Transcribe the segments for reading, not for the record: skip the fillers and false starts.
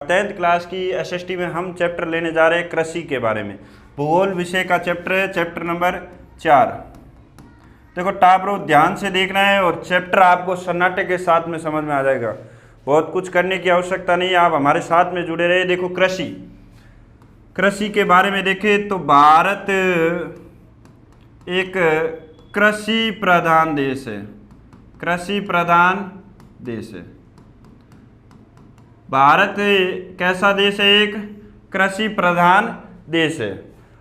10th class की SST में हम चैप्टर लेने जा रहे हैं कृषि के बारे में। भूगोल विषय का चैप्टर है, चैप्टर नंबर 4। देखो टापरो ध्यान से देखना है और चैप्टर आपको सन्नाटे के साथ में समझ में आ जाएगा। बहुत कुछ करने की आवश्यकता नहीं है, आप हमारे साथ में जुड़े रहे। देखो कृषि के बारे में देखें तो भारत एक कृषि प्रधान देश है। कृषि प्रधान देश है भारत। कैसा देश है? एक कृषि प्रधान देश है।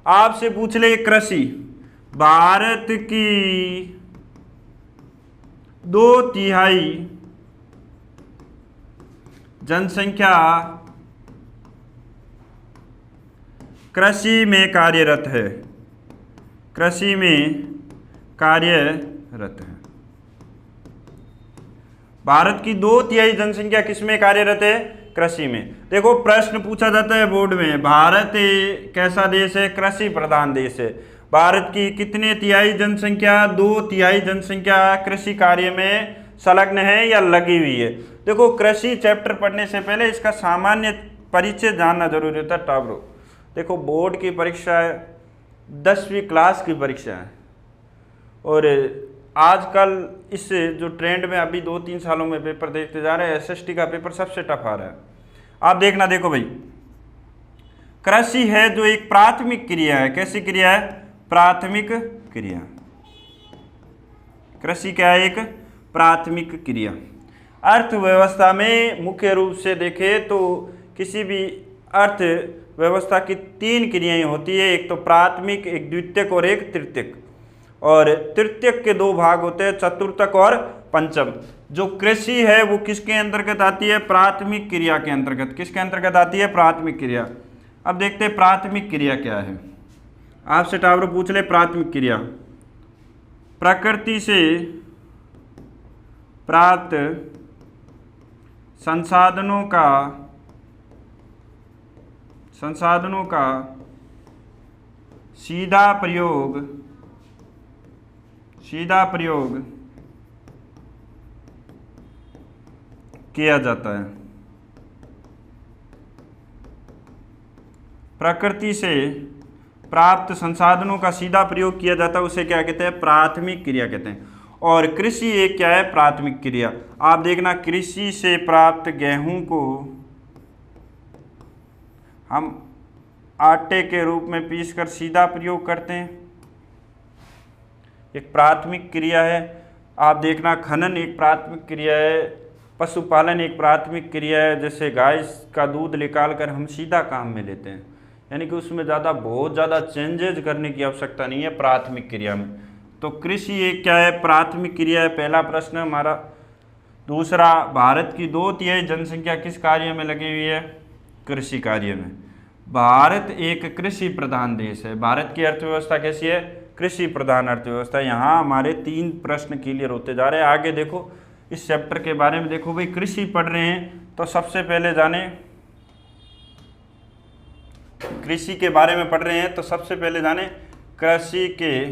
आपसे पूछ ले कृषि, भारत की 2/3 जनसंख्या कृषि में कार्यरत है। कृषि में कार्यरत है। भारत की 2/3 जनसंख्या किसमें कार्यरत है? कृषि में। देखो प्रश्न पूछा जाता है बोर्ड में, भारत कैसा देश है? कृषि प्रधान देश है। भारत की कितने तिहाई जनसंख्या? 2/3 जनसंख्या कृषि कार्य में संलग्न है या लगी हुई है। देखो कृषि चैप्टर पढ़ने से पहले इसका सामान्य परिचय जानना जरूरी होता है टाबरो। देखो बोर्ड की परीक्षा है, 10वीं क्लास की परीक्षा है और आजकल इस जो ट्रेंड में अभी 2-3 सालों में पेपर देखते जा रहे हैं, एसएसटी का पेपर सबसे टफ आ रहा है। आप देखना, देखो भाई कृषि है जो एक प्राथमिक क्रिया है। कैसी क्रिया है? प्राथमिक क्रिया। कृषि क्या है? एक प्राथमिक क्रिया। अर्थव्यवस्था में मुख्य रूप से देखें तो किसी भी अर्थव्यवस्था की 3 क्रियाएं होती है, एक तो प्राथमिक, एक द्वितीयक और एक तृतीयक। और तृतीयक के 2 भाग होते हैं, चतुर्थक और पंचम। जो कृषि है वो किसके अंतर्गत आती है? प्राथमिक क्रिया के अंतर्गत। किसके अंतर्गत आती है? प्राथमिक क्रिया। अब देखते हैं प्राथमिक क्रिया क्या है। आपसे टावर पूछ ले प्राथमिक क्रिया। प्रकृति से प्राप्त संसाधनों का सीधा प्रयोग किया जाता है। प्रकृति से प्राप्त संसाधनों का सीधा प्रयोग किया जाता है, उसे क्या कहते हैं? प्राथमिक क्रिया कहते हैं। और कृषि एक क्या है? प्राथमिक क्रिया। आप देखना, कृषि से प्राप्त गेहूं को हम आटे के रूप में पीसकर सीधा प्रयोग करते हैं, एक प्राथमिक क्रिया है। आप देखना, खनन एक प्राथमिक क्रिया है। पशुपालन एक प्राथमिक क्रिया है, जैसे गाय का दूध निकाल कर हम सीधा काम में लेते हैं, यानी कि उसमें बहुत ज़्यादा चेंजेज करने की आवश्यकता नहीं है प्राथमिक क्रिया में। तो कृषि एक क्या है? प्राथमिक क्रिया है। पहला प्रश्न हमारा। दूसरा, भारत की 2/3 जनसंख्या किस कार्य में लगी हुई है? कृषि कार्य में। भारत एक कृषि प्रधान देश है। भारत की अर्थव्यवस्था कैसी है? कृषि प्रधान अर्थव्यवस्था। यहाँ हमारे 3 प्रश्न क्लियर होते जा रहे हैं। आगे देखो इस चैप्टर के बारे में। देखो भाई कृषि पढ़ रहे हैं तो सबसे पहले जाने, कृषि के बारे में पढ़ रहे हैं तो सबसे पहले जाने कृषि के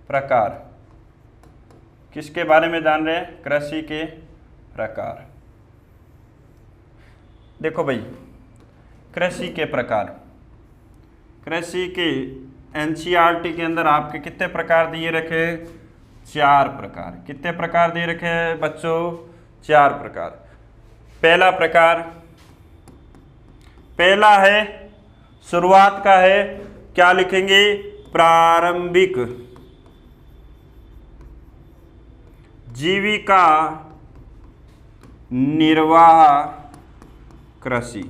प्रकार। किसके बारे में जान रहे हैं? कृषि के प्रकार। देखो भाई कृषि के प्रकार, कृषि के एनसीईआरटी के अंदर आपके कितने प्रकार दिए रखे? 4 प्रकार। कितने प्रकार दिए रखे हैं बच्चों? 4 प्रकार। पहला प्रकार, पहला है शुरुआत का है, क्या लिखेंगे? प्रारंभिक जीविका निर्वाह कृषि।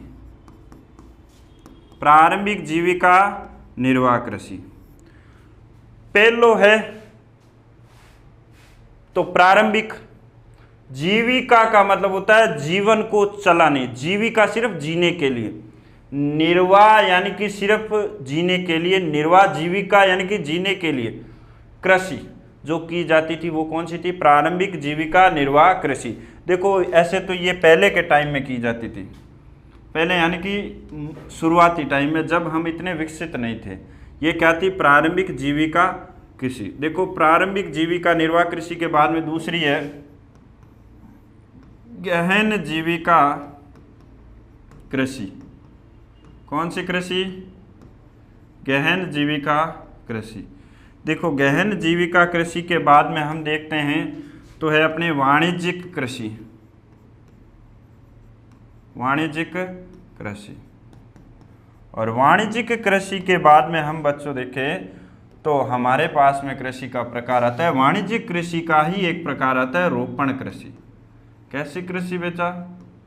प्रारंभिक जीविका निर्वाह कृषि पहलो है। तो प्रारंभिक जीविका का मतलब होता है जीवन को चलाने, जीविका सिर्फ जीने के लिए, निर्वाह यानी कि सिर्फ जीने के लिए, निर्वाह जीविका यानी कि जीने के लिए कृषि जो की जाती थी वो कौन सी थी? प्रारंभिक जीविका निर्वाह कृषि। देखो ऐसे तो ये पहले के टाइम में की जाती थी, पहले यानी कि शुरुआती टाइम में जब हम इतने विकसित नहीं थे। ये क्या थी? प्रारंभिक जीविका कृषि। देखो प्रारंभिक जीविका निर्वाह कृषि के बाद में दूसरी है गहन जीविका कृषि। कौन सी कृषि? गहन जीविका कृषि। देखो गहन जीविका कृषि के बाद में हम देखते हैं तो है अपने वाणिज्यिक कृषि। वाणिज्यिक कृषि। और वाणिज्यिक कृषि के बाद में हम बच्चों देखें तो हमारे पास में कृषि का प्रकार आता है, वाणिज्यिक कृषि का ही एक प्रकार आता है रोपण कृषि। कैसी कृषि बेटा?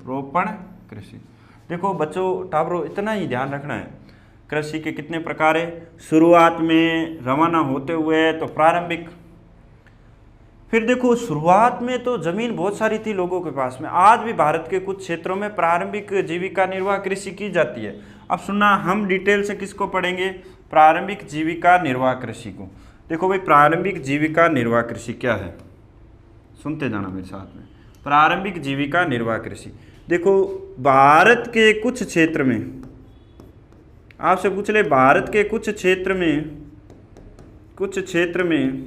रोपण कृषि। देखो बच्चों टाबरो इतना ही ध्यान रखना है, कृषि के कितने प्रकार है। शुरुआत में रवाना होते हुए तो प्रारंभिक, फिर देखो शुरुआत में तो जमीन बहुत सारी थी लोगों के पास में, आज भी भारत के कुछ क्षेत्रों में प्रारंभिक जीविका निर्वाह कृषि की जाती है। अब सुनना, हम डिटेल से किसको पढ़ेंगे? प्रारंभिक जीविका निर्वाह कृषि को। देखो भाई प्रारंभिक जीविका निर्वाह कृषि क्या है, सुनते जाना मेरे साथ में। प्रारंभिक जीविका निर्वाह कृषि, देखो भारत के कुछ क्षेत्र में, आपसे पूछ ले भारत के कुछ क्षेत्र में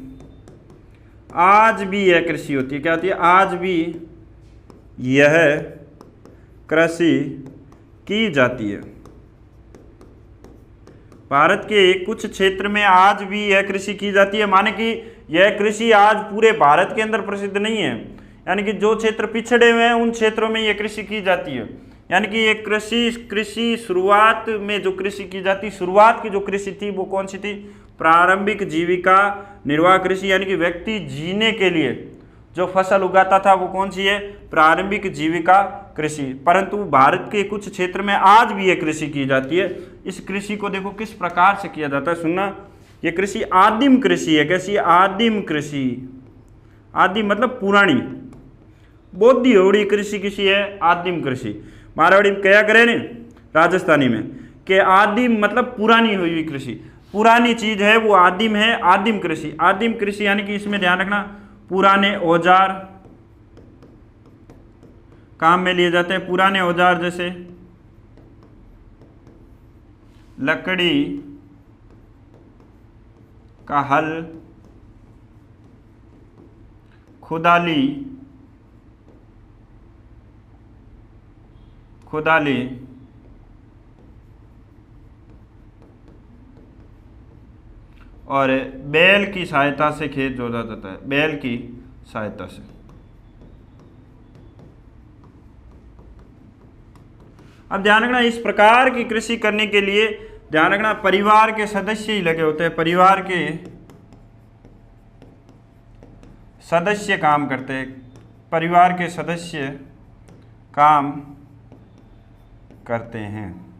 आज भी यह कृषि होती है। क्या होती है? आज भी यह कृषि की जाती है। भारत के कुछ क्षेत्र में आज भी यह कृषि की जाती है, माने कि यह कृषि आज पूरे भारत के अंदर प्रसिद्ध नहीं है, यानी कि जो क्षेत्र पिछड़े हुए हैं उन क्षेत्रों में यह कृषि की जाती है। यानी कि ये कृषि शुरुआत में जो कृषि की जाती, शुरुआत की जो कृषि थी वो कौन सी थी? प्रारंभिक जीविका निर्वाह कृषि। यानी कि व्यक्ति जीने के लिए जो फसल उगाता था वो कौन सी है? प्रारंभिक जीविका कृषि। परंतु भारत के कुछ क्षेत्र में आज भी ये कृषि की जाती है। इस कृषि को देखो किस प्रकार से किया जाता है, सुनना। ये कृषि आदिम कृषि है। कैसी? आदिम कृषि। आदिम मतलब पुरानी। बोधी होड़ी कृषि किसी है? आदिम कृषि। मारवाड़ी में क्या करे ने राजस्थानी में कि आदिम मतलब पुरानी हुई हुई कृषि, पुरानी चीज है वो आदिम है, आदिम कृषि। आदिम कृषि यानी कि इसमें ध्यान रखना पुराने औजार काम में लिए जाते हैं। पुराने औजार जैसे लकड़ी का हल, खुदाली और बैल की सहायता से खेत जोता जाता है। बैल की सहायता से। अब ध्यान रखना, इस प्रकार की कृषि करने के लिए ध्यान रखना परिवार के सदस्य ही लगे होते हैं। परिवार के सदस्य काम करते हैं। परिवार के सदस्य काम करते हैं।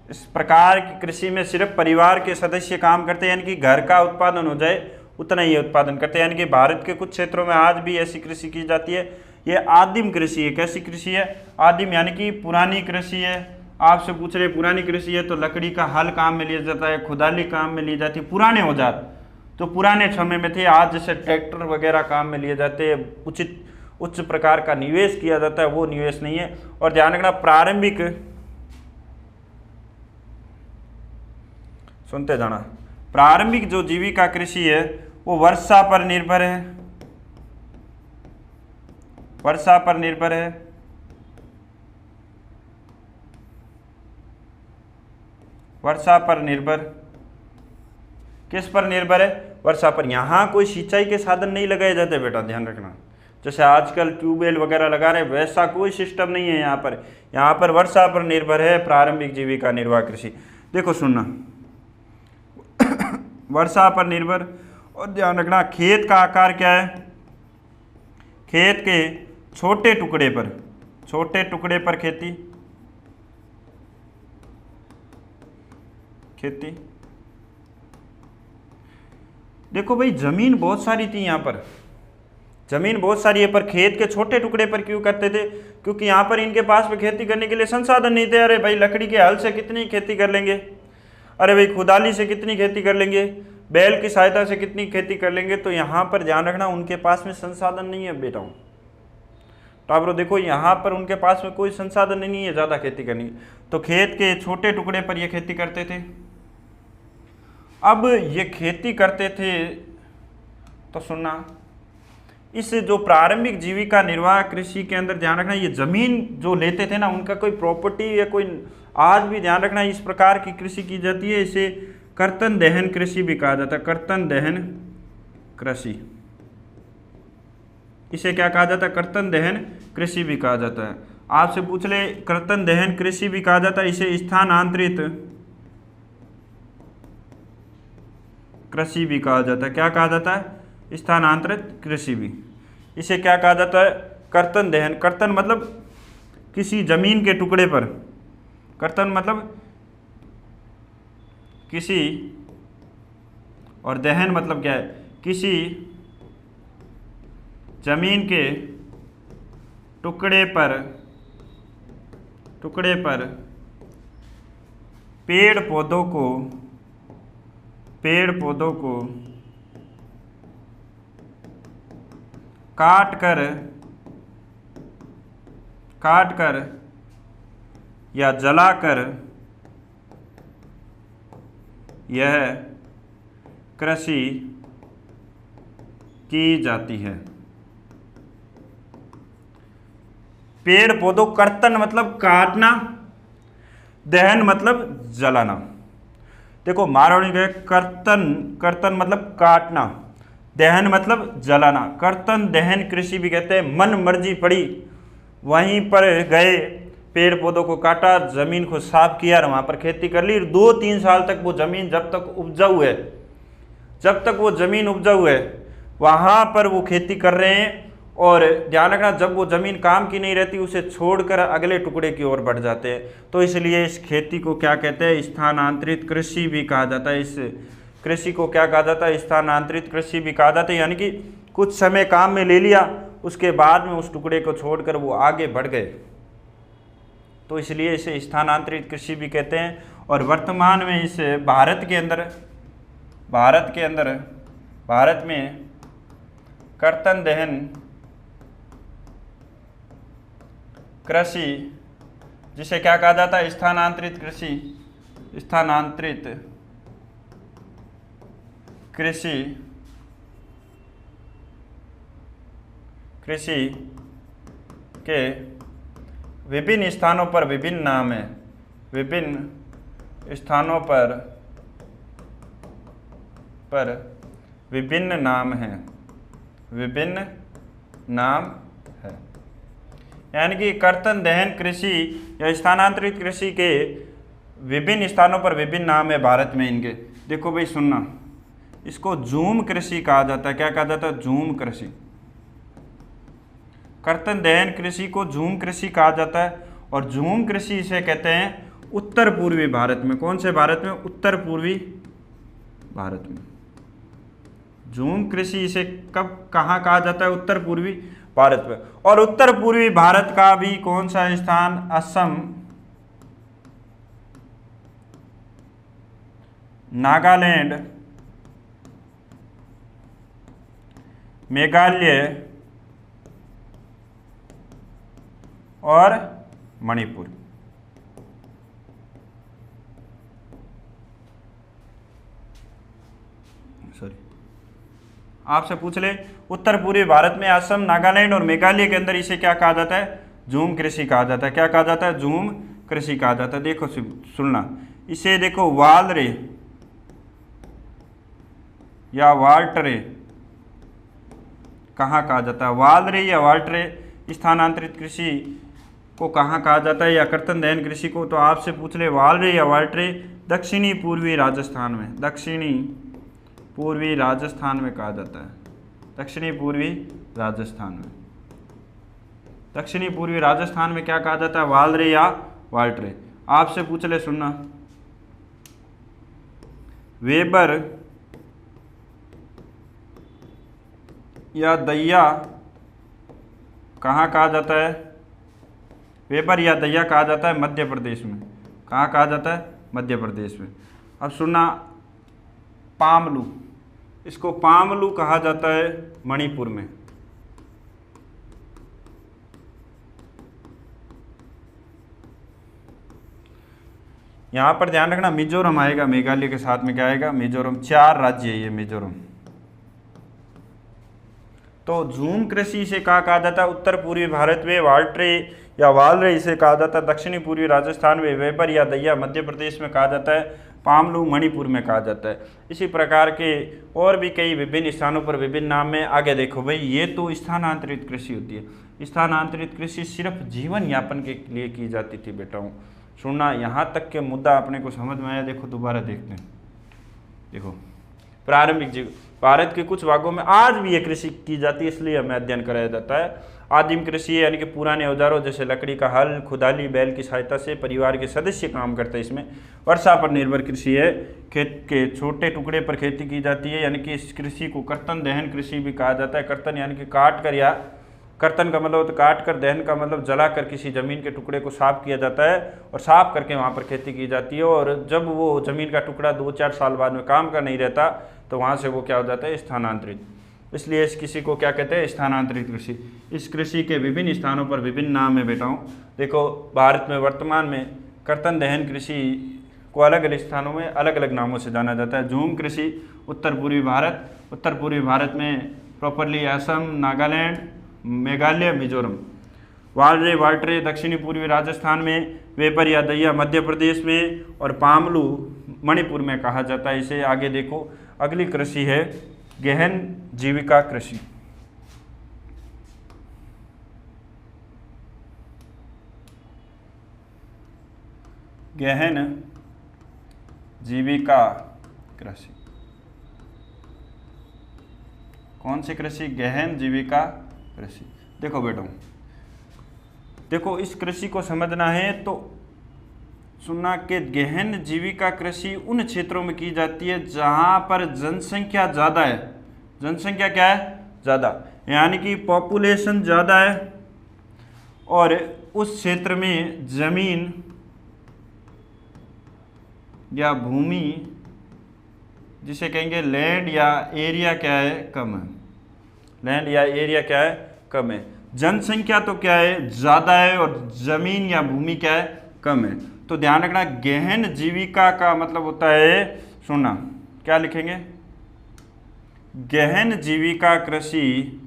इस प्रकार की कृषि में सिर्फ परिवार के सदस्य काम करते हैं, यानी कि घर का उत्पादन हो जाए उतना ही उत्पादन करते हैं। यानी कि भारत के कुछ क्षेत्रों में आज भी ऐसी कृषि की जाती है। ये आदिम कृषि है। कैसी कृषि है? आदिम यानी कि पुरानी कृषि है। आपसे पूछ रहे पुरानी कृषि है तो लकड़ी का हल काम में लिया जाता है, खुदाली काम में ली जाती है। पुराने औजार तो पुराने समय में थे, आज जैसे ट्रैक्टर वगैरह काम में लिए जाते हैं, उच्च प्रकार का निवेश किया जाता है, वो निवेश नहीं है। और ध्यान रखना प्रारंभिक, सुनते जाना, प्रारंभिक जो जीविका कृषि है वो वर्षा पर निर्भर है। वर्षा पर निर्भर है। वर्षा पर निर्भर, किस पर निर्भर है? वर्षा पर। यहां कोई सिंचाई के साधन नहीं लगाए जाते बेटा, ध्यान रखना। जैसे आजकल ट्यूबवेल वगैरह लगा रहे, वैसा कोई सिस्टम नहीं है यहाँ पर। यहाँ पर वर्षा पर निर्भर है प्रारंभिक जीविका निर्वाह कृषि। देखो सुनना, वर्षा पर निर्भर। और ध्यान रखना खेत का आकार क्या है? खेत के छोटे टुकड़े पर खेती। देखो भाई जमीन बहुत सारी थी यहाँ पर, जमीन बहुत सारी है, पर खेत के छोटे टुकड़े पर क्यों करते थे? क्योंकि यहाँ पर इनके पास में खेती करने के लिए संसाधन नहीं थे। अरे भाई लकड़ी के हल से कितनी खेती कर लेंगे, अरे भाई खुदाली से कितनी खेती कर लेंगे, बैल की सहायता से कितनी खेती कर लेंगे। तो यहाँ पर ध्यान रखना उनके पास में संसाधन नहीं है बेटा। टाबरो देखो यहाँ पर उनके पास में कोई संसाधन नहीं है ज़्यादा खेती करने की, तो खेत के छोटे टुकड़े पर ये खेती करते थे। अब ये खेती करते थे तो सुनना, इस जो प्रारंभिक जीविका निर्वाह कृषि के अंदर ध्यान रखना, ये जमीन जो लेते थे ना उनका कोई प्रॉपर्टी या कोई, आज भी ध्यान रखना इस प्रकार की कृषि की जाती है, इसे कर्तन दहन कृषि भी कहा जाता है। कर्तन दहन कृषि, इसे क्या कहा जाता है? कर्तन दहन कृषि भी कहा जाता है। आपसे पूछ ले, कर्तन दहन कृषि भी कहा जाता है, इसे स्थानांतरित कृषि भी कहा जाता है। क्या कहा जाता है? स्थानांतरित कृषि भी। इसे क्या कहा जाता है? कर्तन दहन। कर्तन मतलब किसी जमीन के टुकड़े पर, कर्तन मतलब किसी, और दहन मतलब क्या है? किसी जमीन के टुकड़े पर पेड़ पौधों को काट कर या जलाकर यह कृषि की जाती है। पेड़ पौधों, कर्तन मतलब काटना, दहन मतलब जलाना। देखो मारवाड़ी में कर्तन मतलब काटना, दहन मतलब जलाना। कर्तन दहन कृषि भी कहते हैं। मन मर्जी पड़ी वहीं पर गए, पेड़ पौधों को काटा, जमीन को साफ किया और वहां पर खेती कर ली। 2-3 साल तक वो जमीन जब तक वो जमीन उपजाऊ है वहां पर वो खेती कर रहे हैं। और ध्यान रखना, जब वो जमीन काम की नहीं रहती उसे छोड़कर अगले टुकड़े की ओर बढ़ जाते हैं। तो इसलिए इस खेती को क्या कहते हैं? स्थानांतरित कृषि भी कहा जाता है। इस कृषि को क्या कहा जाता है? स्थानांतरित कृषि भी कहा जाता है। यानी कि कुछ समय काम में ले लिया, उसके बाद में उस टुकड़े को छोड़कर वो आगे बढ़ गए, तो इसलिए इसे स्थानांतरित कृषि भी कहते हैं। और वर्तमान में इस भारत में कर्तन दहन कृषि, जिसे क्या कहा जाता है? स्थानांतरित कृषि के विभिन्न स्थानों पर विभिन्न नाम है। विभिन्न स्थानों पर विभिन्न नाम है। यानी कि कर्तन दहन कृषि या स्थानांतरित कृषि के विभिन्न स्थानों पर विभिन्न नाम है भारत में इनके। देखो भाई सुनना, इसको झूम कृषि कहा जाता है। क्या कहा जाता है? झूम कृषि। कर्तन दहन कृषि को झूम कृषि कहा जाता है। और झूम कृषि इसे कहते हैं उत्तर पूर्वी भारत में। कौन से भारत में? उत्तर पूर्वी भारत में। झूम कृषि इसे कहाँ कहा जाता है? उत्तर पूर्वी भारत में। और उत्तर पूर्वी भारत का भी कौन सा स्थान? असम, नागालैंड, मेघालय और मणिपुर। आपसे पूछ ले, उत्तर पूर्वी भारत में असम, नागालैंड और मेघालय के अंदर इसे क्या कहा जाता है? झूम कृषि कहा जाता है। क्या कहा जाता है? झूम कृषि कहा जाता है। देखो सुनना, इसे देखो वालरे या वाल्टरे कहाँ कहा जाता है? वालरे या वाल्टरे स्थानांतरित कृषि को कहाँ कहा जाता है, या कर्तन दहन कृषि को? तो आपसे पूछ ले, वालरे या वाल्टरे दक्षिणी पूर्वी राजस्थान में, दक्षिणी पूर्वी राजस्थान में कहा जाता है। दक्षिणी पूर्वी राजस्थान में, दक्षिणी पूर्वी राजस्थान में क्या कहा जाता है? वालरे या वाल्टरे। आपसे पूछ ले, सुनना, वेबर या दैया कहाँ कहा जाता है? वेबर या दैया कहा जाता है मध्य प्रदेश में। कहाँ कहा जाता है? मध्य प्रदेश में। अब सुनना, पामलू, इसको पामलू कहा जाता है मणिपुर में। यहां पर ध्यान रखना, मिजोरम आएगा, मेघालय के साथ में क्या आएगा? मिजोरम। 4 राज्य है ये मिजोरम। तो झूम कृषि से कहा जाता है उत्तर पूर्वी भारत में, वाल्ट्रे या वालरे इसे कहा जाता है दक्षिणी पूर्वी राजस्थान में, वेपर या दैया मध्य प्रदेश में कहा जाता है, पामलू मणिपुर में कहा जाता है। इसी प्रकार के और भी कई विभिन्न स्थानों पर विभिन्न नाम में। आगे देखो भाई, ये तो स्थानांतरित कृषि होती है। स्थानांतरित कृषि सिर्फ जीवन यापन के लिए की जाती थी बेटाओं। सुनना, यहाँ तक के मुद्दा अपने को समझ में आया। देखो दोबारा देखते हैं। देखो प्रारंभिक जीव, भारत के कुछ भागों में आज भी ये कृषि की जाती है, इसलिए हमें अध्ययन कराया जाता है। आदिम कृषि यानी कि पुराने औजारों जैसे लकड़ी का हल, खुदाली, बैल की सहायता से परिवार के सदस्य काम करते हैं। इसमें वर्षा पर निर्भर कृषि है। खेत के छोटे टुकड़े पर खेती की जाती है, यानी कि इस कृषि को कर्तन दहन कृषि भी कहा जाता है। कर्तन यानी कि काट कर, या कर्तन का मतलब काट कर, दहन का मतलब जलाकर किसी जमीन के टुकड़े को साफ किया जाता है और साफ करके वहाँ पर खेती की जाती है। और जब वो जमीन का टुकड़ा 2-4 साल बाद में काम का नहीं रहता तो वहाँ से वो क्या हो जाता है, स्थानांतरित। इसलिए इस कृषि को क्या कहते हैं, स्थानांतरित कृषि। इस कृषि के विभिन्न स्थानों पर विभिन्न नाम है बेटाओं। देखो भारत में वर्तमान में कर्तन दहन कृषि को अलग अलग स्थानों में अलग अलग नामों से जाना जाता है। झूम कृषि उत्तर पूर्वी भारत, उत्तर पूर्वी भारत में प्रॉपरली असम, नागालैंड, मेघालय, मिजोरम। वालरे वाल्ट्रे दक्षिणी पूर्वी राजस्थान में, वेपर या दैया मध्य प्रदेश में, और पामलू मणिपुर में कहा जाता है इसे। आगे देखो, अगली कृषि है गहन जीविका कृषि। गहन जीविका कृषि। कौन सी कृषि, गहन जीविका कृषि। देखो बेटो, देखो इस कृषि को समझना है तो सुनना कि गहन जीविका कृषि उन क्षेत्रों में की जाती है जहां पर जनसंख्या ज़्यादा है। जनसंख्या क्या है, ज़्यादा, यानी कि पॉपुलेशन ज़्यादा है और उस क्षेत्र में जमीन या भूमि जिसे कहेंगे लैंड या एरिया क्या है, कम है। लैंड या एरिया क्या है, कम है। जनसंख्या तो क्या है, ज़्यादा है, और जमीन या भूमि क्या है, कम है। तो ध्यान रखना, गहन जीविका का मतलब होता है, सुनना क्या लिखेंगे, गहन जीविका कृषि।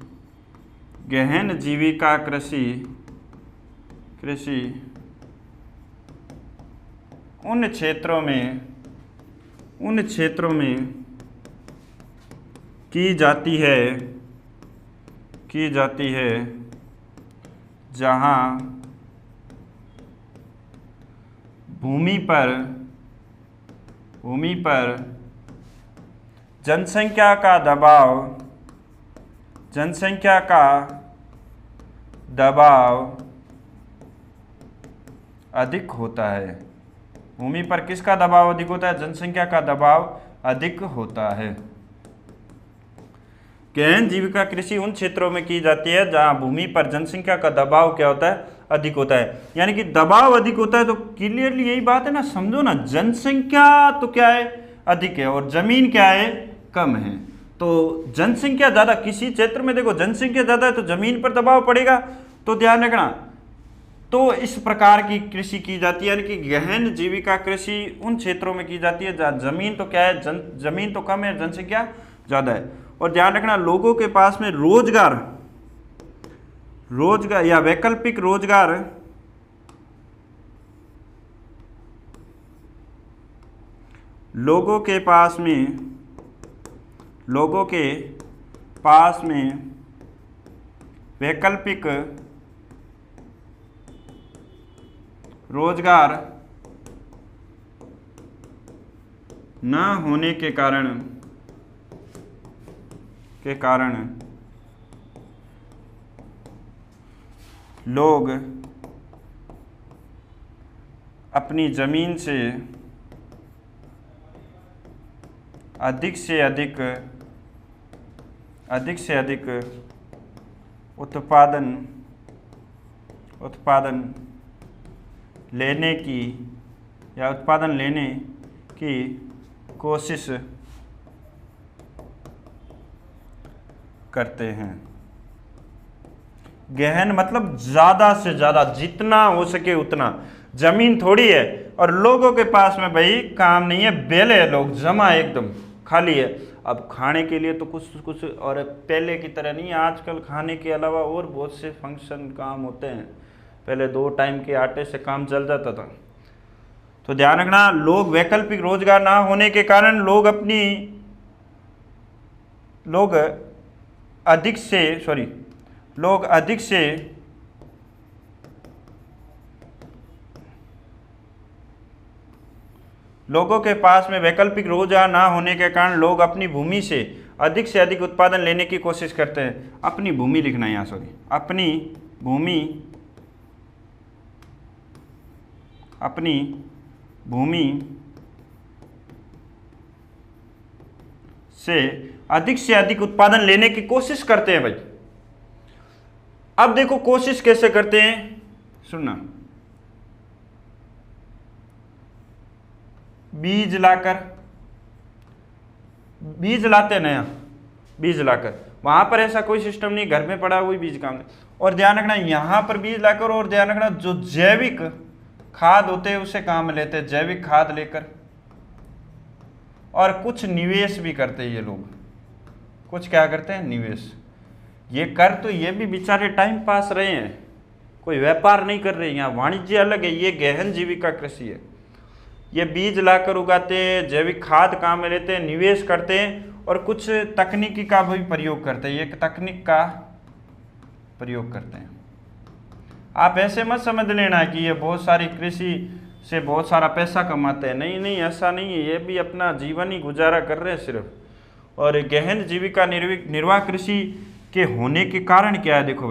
गहन जीविका कृषि उन क्षेत्रों में की जाती है जहां भूमि पर जनसंख्या का दबाव अधिक होता है। भूमि पर किसका दबाव अधिक होता है, जनसंख्या का दबाव अधिक होता है। गहन जीविका कृषि उन क्षेत्रों में की जाती है जहां भूमि पर जनसंख्या का दबाव क्या होता है, अधिक होता है। यानी कि दबाव अधिक होता है तो क्लियरली यही बात है ना, समझो ना, जनसंख्या तो क्या है, अधिक है, और जमीन क्या है, कम है। तो जनसंख्या ज़्यादा किसी क्षेत्र में, देखो जनसंख्या ज़्यादा है तो जमीन पर दबाव पड़ेगा। तो ध्यान रखना, तो इस प्रकार की कृषि की जाती है, यानी कि गहन जीविका कृषि उन क्षेत्रों में की जाती है जहाँ जमीन तो क्या है, जमीन तो कम है, जनसंख्या ज़्यादा है। और ध्यान रखना, लोगों के पास में रोजगार या वैकल्पिक रोजगार लोगों के पास में वैकल्पिक रोजगार न होने के कारण लोग अपनी जमीन से अधिक से अधिक उत्पादन लेने की कोशिश करते हैं। गहन मतलब ज्यादा से ज्यादा, जितना हो सके उतना। जमीन थोड़ी है और लोगों के पास में भाई काम नहीं है, बेले है, लोग जमा एकदम खाली है। अब खाने के लिए तो कुछ कुछ, और पहले की तरह नहीं, आजकल खाने के अलावा और बहुत से फंक्शन काम होते हैं। पहले 2 टाइम के आटे से काम चल जाता था। तो ध्यान रखना, लोग वैकल्पिक रोजगार ना होने के कारण लोग अधिक से लोगों के पास में वैकल्पिक रोजगार ना होने के कारण लोग अपनी भूमि से अधिक उत्पादन लेने की कोशिश करते हैं। अपनी भूमि लिखना है यहाँ, सॉरी, अपनी भूमि से अधिक उत्पादन लेने की कोशिश करते हैं भाई। अब देखो कोशिश कैसे करते हैं, सुनना। बीज लाते नया बीज लाकर, वहां पर ऐसा कोई सिस्टम नहीं, घर में पड़ा हुआ बीज काम। और ध्यान रखना यहां पर बीज लाकर, और ध्यान रखना जो जैविक खाद होते हैं उसे काम में लेते हैं, जैविक खाद लेकर। और कुछ निवेश भी करते हैं ये लोग, कुछ क्या करते हैं, निवेश। ये कर तो ये भी बेचारे टाइम पास रहे हैं, कोई व्यापार नहीं कर रहे हैं। यहाँ वाणिज्य अलग है, ये गहन जीविका कृषि है। ये बीज लाकर उगाते हैं, जैविक खाद काम में लेते हैं, निवेश करते हैं, और कुछ तकनीकी का भी प्रयोग करते हैं। ये तकनीक का प्रयोग करते हैं। आप ऐसे मत समझ लेना कि ये बहुत सारी कृषि से बहुत सारा पैसा कमाते हैं, नहीं नहीं, ऐसा नहीं है। ये भी अपना जीवन ही गुजारा कर रहे हैं सिर्फ। और गहन जीविका निर्वाह कृषि के होने के कारण क्या है, देखो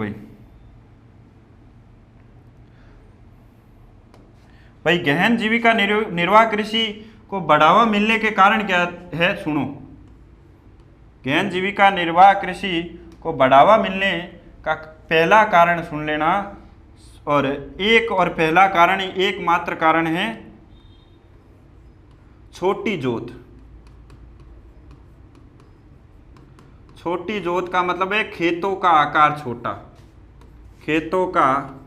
भाई गहन जीविका निर्वाह कृषि को बढ़ावा मिलने के कारण क्या है, सुनो। गहन जीविका निर्वाह कृषि को बढ़ावा मिलने का पहला कारण सुन लेना, और पहला कारण, एकमात्र कारण है छोटी जोत। छोटी जोत का मतलब है खेतों का आकार छोटा, खेतों का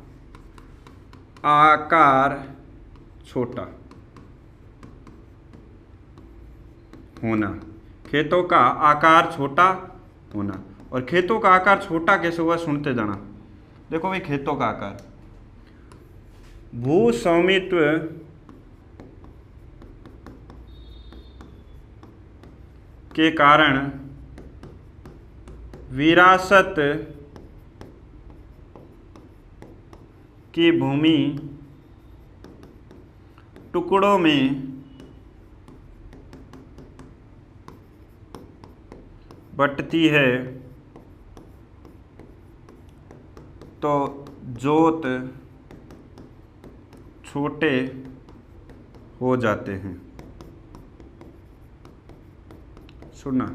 आकार छोटा होना, खेतों का आकार छोटा होना। और खेतों का आकार छोटा कैसे हुआ, सुनते जाना। देखो भाई, खेतों का आकार, भू स्वामित्व के कारण विरासत की भूमि टुकड़ों में बंटती है तो जोत छोटे हो जाते हैं। सुनना,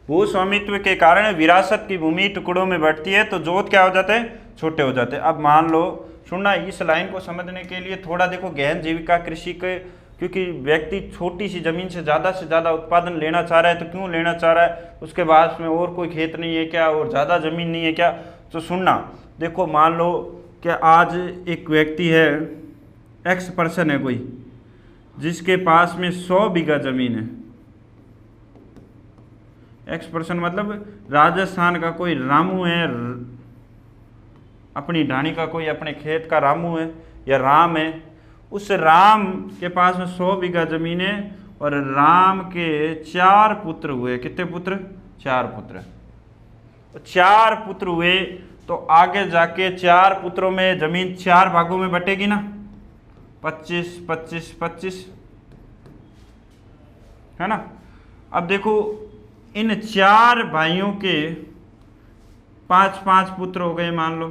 भू स्वामित्व के कारण विरासत की भूमि टुकड़ों में बंटती है तो जोत क्या हो जाते हैं, छोटे हो जाते हैं। अब मान लो, सुनना, इस लाइन को समझने के लिए थोड़ा देखो गहन जीविका कृषि के, क्योंकि व्यक्ति छोटी सी जमीन से ज़्यादा उत्पादन लेना चाह रहा है, तो क्यों लेना चाह रहा है, उसके बाद में और कोई खेत नहीं है क्या, और ज़्यादा ज़मीन नहीं है क्या। तो सुनना, देखो मान लो कि आज एक व्यक्ति है, एक्स पर्सन है कोई, जिसके पास में 100 बीघा ज़मीन है। एक्स पर्सन मतलब राजस्थान का कोई रामू है, अपनी ढाणी का कोई अपने खेत का रामू है या राम है। उस राम के पास में 100 बीघा जमीन है और राम के 4 पुत्र हुए। कितने पुत्र, 4 पुत्र। 4 पुत्र हुए तो आगे जाके 4 पुत्रों में जमीन 4 भागों में बटेगी ना, 25 25 25, है ना। अब देखो, इन 4 भाइयों के 5-5 पुत्र हो गए। मान लो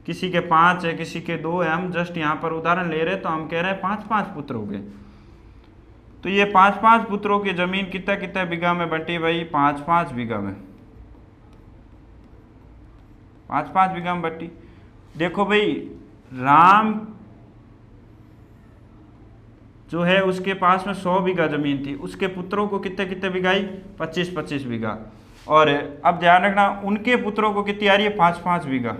किसी के 5 है, किसी के 2 है। हम जस्ट यहाँ पर उदाहरण ले रहे, तो हम कह रहे हैं 5-5 पुत्र हो गए। तो ये 5-5 पुत्रों की जमीन कितना बीघा में बंटी भाई, 5-5 बीघा में, 5-5 बीघा में बंटी। देखो भाई, राम जो है उसके पास में 100 बीघा जमीन थी, उसके पुत्रों को कितने बीघा आई, 25-25 बीघा। और अब ध्यान रखना, उनके पुत्रों को कितनी आ रही है, 5-5 बीघा।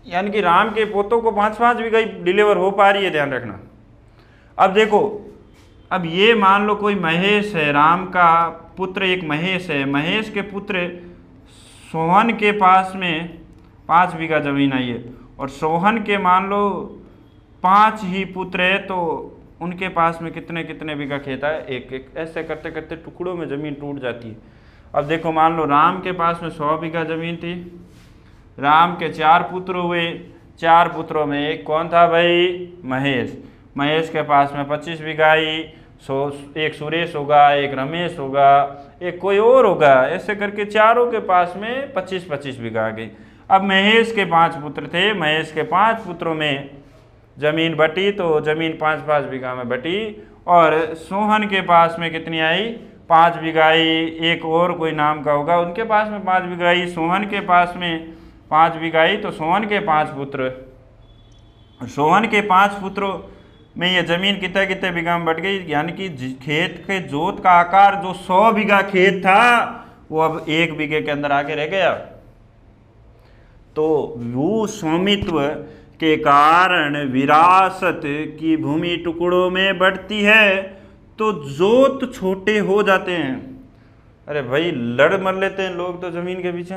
यानी कि राम के पोतों को 5-5 बीघा डिलीवर हो पा रही है, ध्यान रखना। अब देखो, अब ये मान लो कोई महेश है, राम का पुत्र एक महेश है, महेश के पुत्र सोहन के पास में 5 बीघा जमीन आई है, और सोहन के मान लो 5 ही पुत्र है, तो उनके पास में कितने कितने बीघा खेत है, एक एक, ऐसे करते करते टुकड़ों में ज़मीन टूट जाती है। अब देखो मान लो राम के पास में 100 बीघा ज़मीन थी, राम के 4 पुत्र हुए, 4 पुत्रों में एक कौन था भाई, महेश। महेश के पास में 25 बीघा आई, एक सुरेश होगा, एक रमेश होगा, एक कोई और होगा, ऐसे करके चारों के पास में 25-25 बीघा आ गई। अब महेश के 5 पुत्र थे, महेश के 5 पुत्रों में जमीन बटी, तो जमीन 5-5 बीघा में बटी, और सोहन के पास में कितनी आई, 5 बीघा आई, एक और कोई नाम का होगा, उनके पास में 5 बीघा आई, सोहन के पास में 5 बीघा आई, तो सोहन के 5 पुत्र, सोहन के 5 पुत्रों में ये जमीन कितने कितने बीघा में बट गई, यानी कि खेत के जोत का आकार जो 100 बीघा खेत था वो अब 1 बीघे के अंदर आके रह गया। तो वो स्वामित्व के कारण विरासत की भूमि टुकड़ों में बढ़ती है, तो जोत छोटे हो जाते हैं। अरे भाई लड़ मर लेते हैं लोग तो जमीन के पीछे।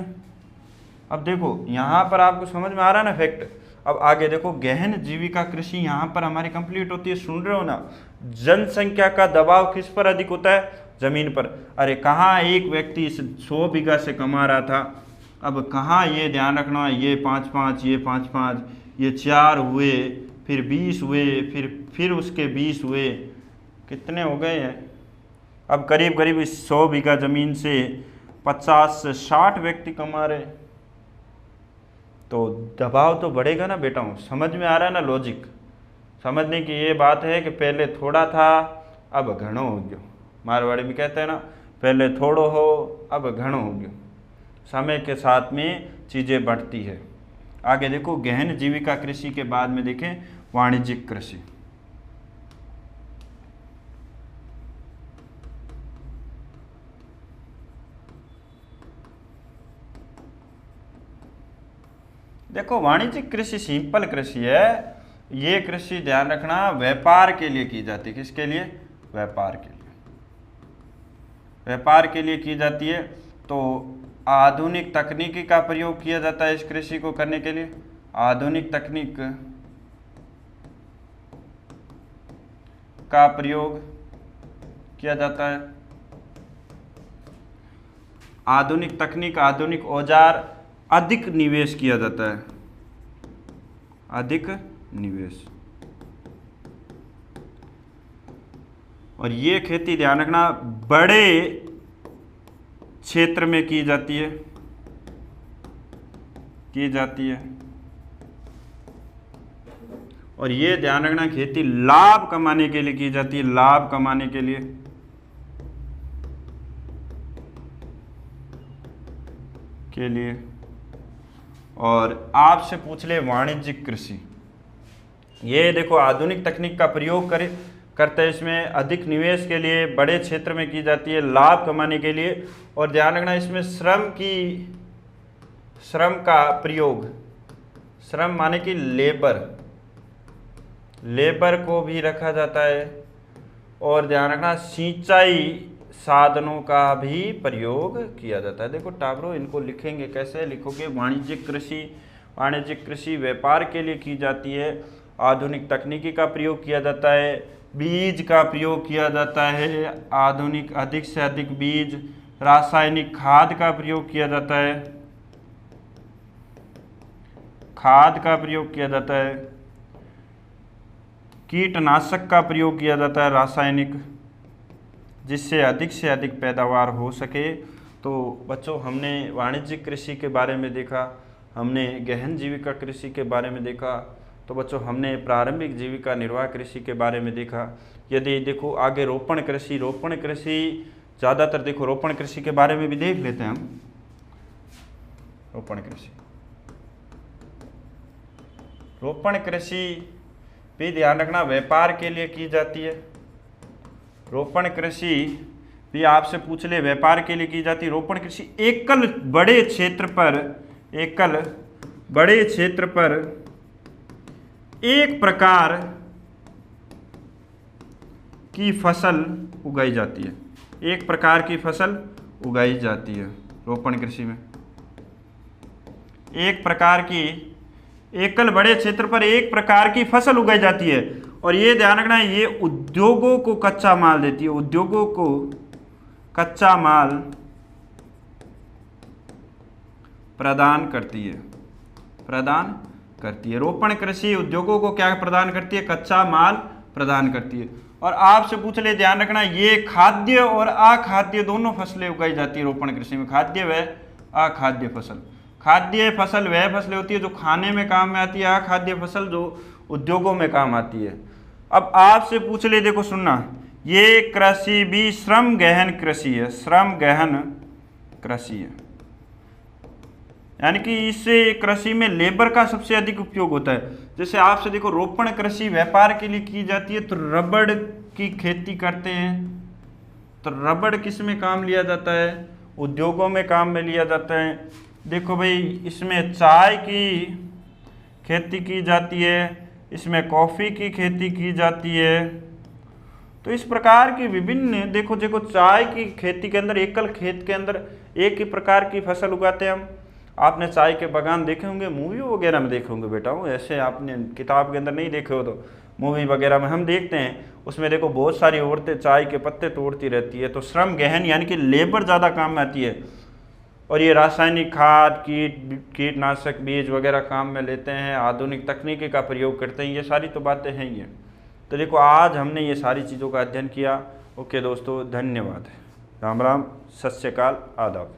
अब देखो यहाँ पर आपको समझ में आ रहा है ना फैक्ट। अब आगे देखो, गहन जीविका कृषि यहाँ पर हमारी कंप्लीट होती है, सुन रहे हो ना। जनसंख्या का दबाव किस पर अधिक होता है, जमीन पर। अरे कहाँ एक व्यक्ति 100 बीघा से कमा रहा था, अब कहाँ ये ध्यान रखना, ये 5-5, ये 5-5, ये 4 हुए, फिर 20 हुए, फिर उसके 20 हुए, कितने हो गए हैं। अब करीब करीब इस 100 बीघा ज़मीन से 50 से 60 व्यक्ति कमा रहे, तो दबाव तो बढ़ेगा ना बेटा। समझ में आ रहा है ना लॉजिक। समझने की ये बात है कि पहले थोड़ा था अब घणो हो गयो। मारवाड़ी में कहते हैं ना, पहले थोड़ो हो अब घणो हो गयो। समय के साथ में चीज़ें बढ़ती है। आगे देखो, गहन जीविका कृषि के बाद में देखें वाणिज्यिक कृषि। देखो वाणिज्यिक कृषि सिंपल कृषि है। ये कृषि ध्यान रखना व्यापार के लिए की जाती है। किसके लिए, व्यापार के लिए, व्यापार के लिए की जाती है। तो आधुनिक तकनीकी का प्रयोग किया जाता है इस कृषि को करने के लिए। आधुनिक तकनीक का प्रयोग किया जाता है। आधुनिक तकनीक, आधुनिक औजार, अधिक निवेश किया जाता है, अधिक निवेश। और ये खेती ध्यान रखना बड़े क्षेत्र में की जाती है, और ये ध्यान रखना खेती लाभ कमाने के लिए की जाती है, लाभ कमाने के लिए। और आपसे पूछ ले वाणिज्यिक कृषि, ये देखो आधुनिक तकनीक का प्रयोग करते हैं, इसमें अधिक निवेश के लिए, बड़े क्षेत्र में की जाती है, लाभ कमाने के लिए। और ध्यान रखना इसमें श्रम का प्रयोग, श्रम माने कि लेबर को भी रखा जाता है। और ध्यान रखना सिंचाई साधनों का भी प्रयोग किया जाता है। देखो टाबरो, इनको लिखेंगे कैसे, लिखोगे वाणिज्यिक कृषि। वाणिज्यिक कृषि व्यापार के लिए की जाती है, आधुनिक तकनीकी का प्रयोग किया जाता है, बीज का प्रयोग किया जाता है, आधुनिक अधिक से अधिक बीज, रासायनिक खाद का प्रयोग किया जाता है, खाद का प्रयोग किया जाता है, कीटनाशक का प्रयोग किया जाता है, रासायनिक, जिससे अधिक से अधिक पैदावार हो सके। तो बच्चों हमने वाणिज्यिक कृषि के बारे में देखा, हमने गहन जीविका कृषि के बारे में देखा, तो बच्चों हमने प्रारंभिक जीविका निर्वाह कृषि के बारे में देखा। यदि देखो आगे रोपण कृषि ज़्यादातर देखो रोपण कृषि के बारे में भी देख लेते हैं हम। रोपण कृषि भी ध्यान रखना व्यापार के लिए की जाती है। रोपण कृषि भी आपसे पूछ ले व्यापार के लिए की जाती है। रोपण कृषि एकल बड़े क्षेत्र पर एक प्रकार की फसल उगाई जाती है, एक प्रकार की फसल उगाई जाती है रोपण कृषि में। एक प्रकार की, एकल बड़े क्षेत्र पर एक प्रकार की फसल उगाई जाती है। और ये ध्यान रखना है, ये उद्योगों को कच्चा माल देती है, उद्योगों को कच्चा माल प्रदान करती है, प्रदान करती है। रोपण कृषि उद्योगों को क्या प्रदान करती है? कच्चा माल प्रदान करती है। और आपसे पूछ ले, ध्यान रखना, ये खाद्य और अखाद्य दोनों फसलें उगाई जाती है रोपण कृषि में, खाद्य व अखाद्य फसल। खाद्य फसल वह फसलें होती है जो खाने में काम में आती है, अखाद्य फसल जो उद्योगों में काम आती है। अब आपसे पूछ ले, देखो सुनना, ये कृषि भी श्रम गहन कृषि है, श्रम गहन कृषि है, यानी कि इससे कृषि में लेबर का सबसे अधिक उपयोग होता है। जैसे आपसे देखो, रोपण कृषि व्यापार के लिए की जाती है, तो रबड़ की खेती करते हैं, तो रबड़ किस में काम लिया जाता है? उद्योगों में काम में लिया जाता है। देखो भाई, इसमें चाय की खेती की जाती है, इसमें कॉफ़ी की खेती की जाती है। तो इस प्रकार की विभिन्न, देखो चाय की खेती के अंदर, एकल खेत के अंदर एक ही प्रकार की फसल उगाते हैं हम। आपने चाय के बागान देखे होंगे, मूवी वगैरह में देखे होंगे बेटा, ऐसे आपने किताब के अंदर नहीं देखे हो तो मूवी वगैरह में हम देखते हैं। उसमें देखो बहुत सारी औरतें चाय के पत्ते तोड़ती रहती है। तो श्रम गहन यानी कि लेबर ज़्यादा काम में आती है। और ये रासायनिक खाद, कीटनाशक बीज वगैरह काम में लेते हैं, आधुनिक तकनीकी का प्रयोग करते हैं, ये सारी तो बातें हैं ये। तो देखो, आज हमने ये सारी चीज़ों का अध्ययन किया। ओके दोस्तों, धन्यवाद। राम राम, सत श्री अकाल, आदाब।